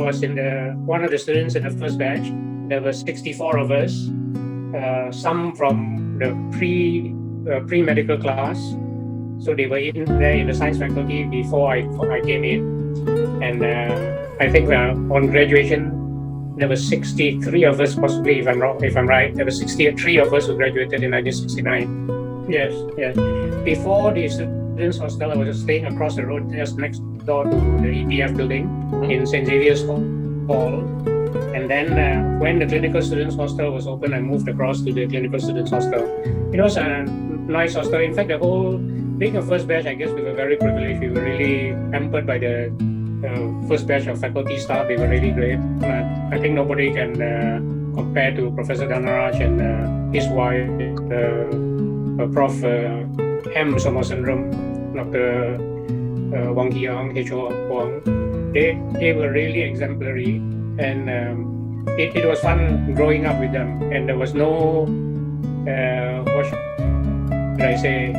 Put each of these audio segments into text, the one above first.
I was in one of the students in the first batch. There were 64 of us, some from the pre-medical class. So they were in there in the science faculty before I came in. And I think on graduation, there were 63 of us, possibly, if I'm right. There were 63 of us who graduated in 1969. Yes. Before the students' hostel, I was just staying across the road, just next door to the EPF building in St. Xavier's Hall. And then when the clinical students' hostel was open, I moved across to the clinical students' hostel. It was a nice hostel. In fact, being a first batch, I guess we were very privileged. We were really hampered by the first batch of faculty staff. They were really great. I think nobody can compare to Professor Danaraj and his wife, Prof. M. Soma Syndrome, Dr. Wang Hiang, H.O. Wang. They were really exemplary, and it was fun growing up with them. And there was no, what should I say,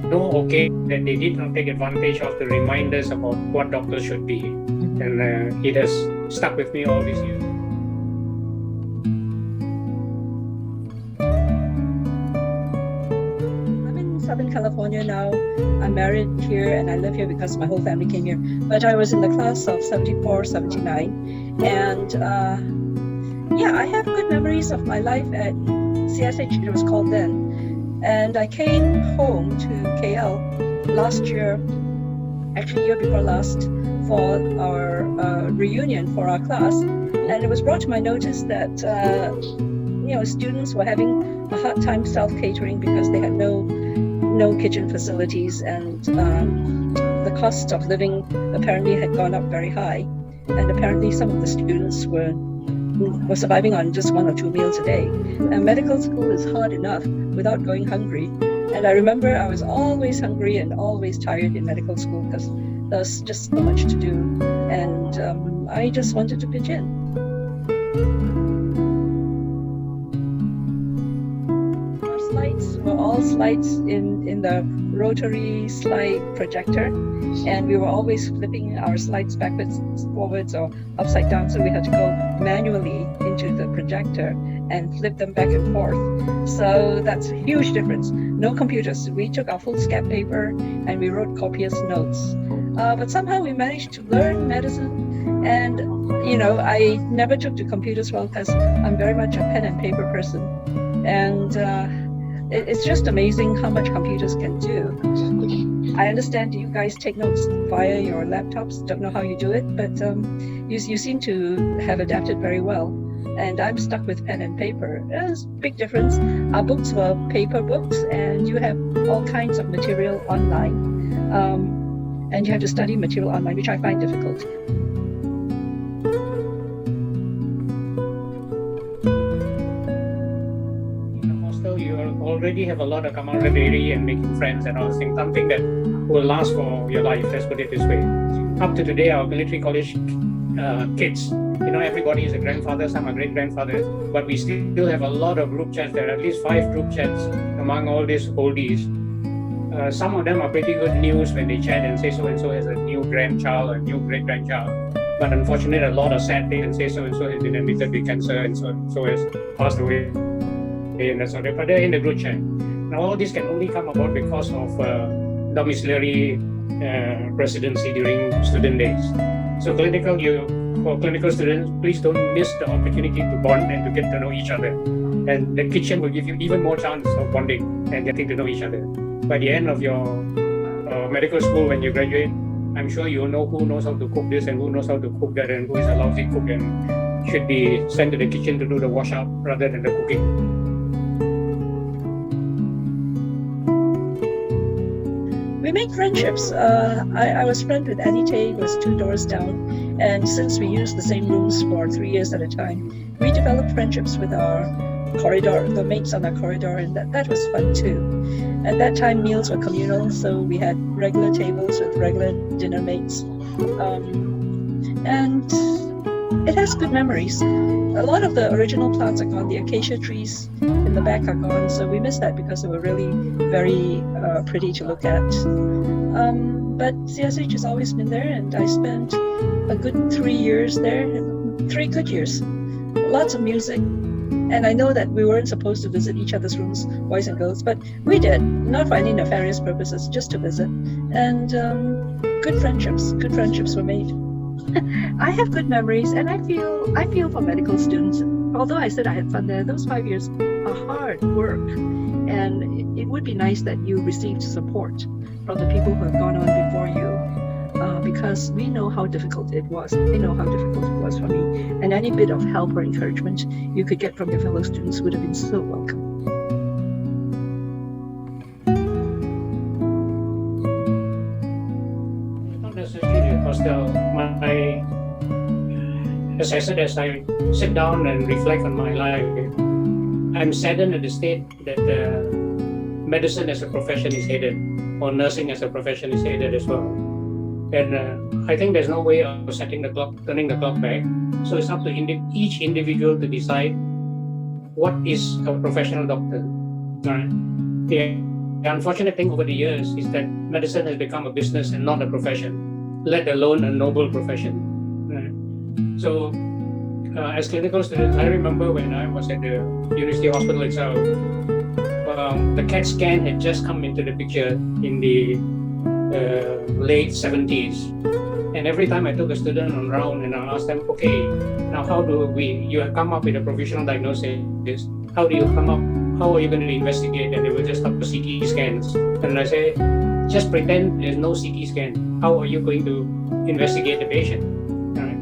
no that they did not take advantage of the reminders about what doctors should be. And it has stuck with me all these years. I'm in Southern California now. I'm married here and I live here because my whole family came here. But I was in the class of 74, 79. And I have good memories of my life at CSH, it was called then. And I came home to KL last year, actually year before last, for our reunion for our class. And it was brought to my notice that students were having a hard time self-catering because they had no kitchen facilities, and the cost of living apparently had gone up very high. And apparently some of the students were surviving on just 1 or 2 meals a day. And medical school is hard enough without going hungry. And I remember I was always hungry and always tired in medical school because there's just so much to do. And I just wanted to pitch in. Our slides were all slides in the rotary slide projector. And we were always flipping our slides backwards, forwards, or upside down. So we had to go manually into the projector and flip them back and forth. So that's a huge difference. No computers. We took our foolscap paper and we wrote copious notes. But somehow we managed to learn medicine. And, I never took to computers well because I'm very much a pen and paper person. And it's just amazing how much computers can do. I understand you guys take notes via your laptops. Don't know how you do it, but you seem to have adapted very well. And I'm stuck with pen and paper. There's a big difference. Our books were paper books, and you have all kinds of material online. And you have to study material online, which I find difficult. You already have a lot of camaraderie and making friends and all those things, something that will last for your life, let's put it this way. Up to today, our military college kids, everybody is a grandfather, some are great-grandfathers, but we still have a lot of group chats. There are at least 5 group chats among all these oldies. Some of them are pretty good news when they chat and say so-and-so has a new grandchild or a new great-grandchild. But unfortunately, a lot of sad things and say so-and-so has been admitted with cancer and so has passed away. And that's all. But they're in the group chat. Now all this can only come about because of domiciliary residency during student days. So for clinical students, please don't miss the opportunity to bond and to get to know each other. And the kitchen will give you even more chance of bonding and getting to know each other. By the end of your medical school, when you graduate, I'm sure you'll know who knows how to cook this and who knows how to cook that and who is a lousy cook and should be sent to the kitchen to do the wash up rather than the cooking. We made friendships. I was friends with Annie Tay, who was 2 doors down, and since we used the same rooms for 3 years at a time, we developed friendships with our corridor, the mates on our corridor, and that was fun too. At that time, meals were communal, so we had regular tables with regular dinner mates, and it has good memories. A lot of the original plants are gone. The acacia trees in the back are gone, so we miss that because they were really very pretty to look at. But CSH has always been there, and I spent a good 3 years there, 3 good years. Lots of music. And I know that we weren't supposed to visit each other's rooms, boys and girls, but we did, not for any nefarious purposes, just to visit. And good friendships were made. I have good memories, and I feel for medical students. Although I said I had fun there, those 5 years are hard work, and it would be nice that you received support from the people who have gone on before you, because we know how difficult it was. I know how difficult it was for me, and any bit of help or encouragement you could get from your fellow students would have been so welcome. Not necessarily a hostel. As I said, as I sit down and reflect on my life, I'm saddened at the state that medicine as a profession is headed, or nursing as a profession is headed as well. And I think there's no way of turning the clock back. So it's up to each individual to decide what is a professional doctor. Right? The unfortunate thing over the years is that medicine has become a business and not a profession, let alone a noble profession. Right? So as clinical students, I remember when I was at the University Hospital itself, the CAT scan had just come into the picture in the late 70s. And every time I took a student on round and I asked them, okay, now you have come up with a provisional diagnosis, how are you going to investigate? And they will just start the CT scans. And I say, just pretend there's no CT scan. How are you going to investigate the patient? Right.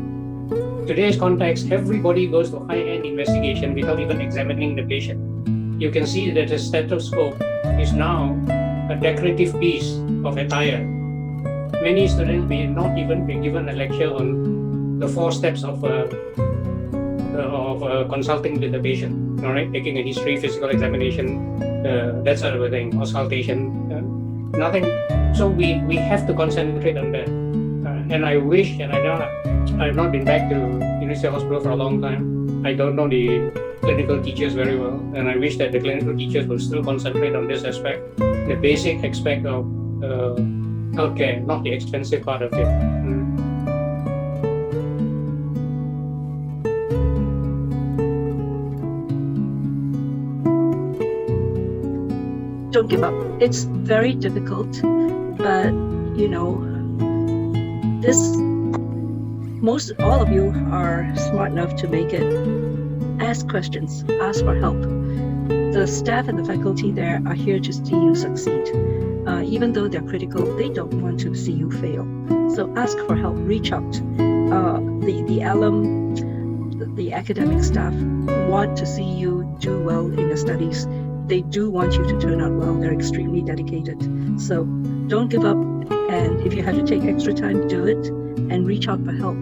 Today's context, everybody goes to high-end investigation without even examining the patient. You can see that a stethoscope is now a decorative piece of attire. Many students may not even be given a lecture on the 4 steps of consulting with the patient. All right, taking a history, physical examination, that sort of a thing, auscultation, nothing. So we have to concentrate on that. And I wish, and I've not been back to University Hospital for a long time. I don't know the clinical teachers very well, and I wish that the clinical teachers will still concentrate on this aspect, the basic aspect of healthcare, not the expensive part of it. Don't give up. It's very difficult, but all of you are smart enough to make it. Ask questions, ask for help. The staff and the faculty there are here to see you succeed. Even though they're critical, they don't want to see you fail. So ask for help, reach out. The alum, the academic staff want to see you do well in your studies. They do want you to turn out well. They're extremely dedicated. So don't give up. And if you have to take extra time, do it and reach out for help.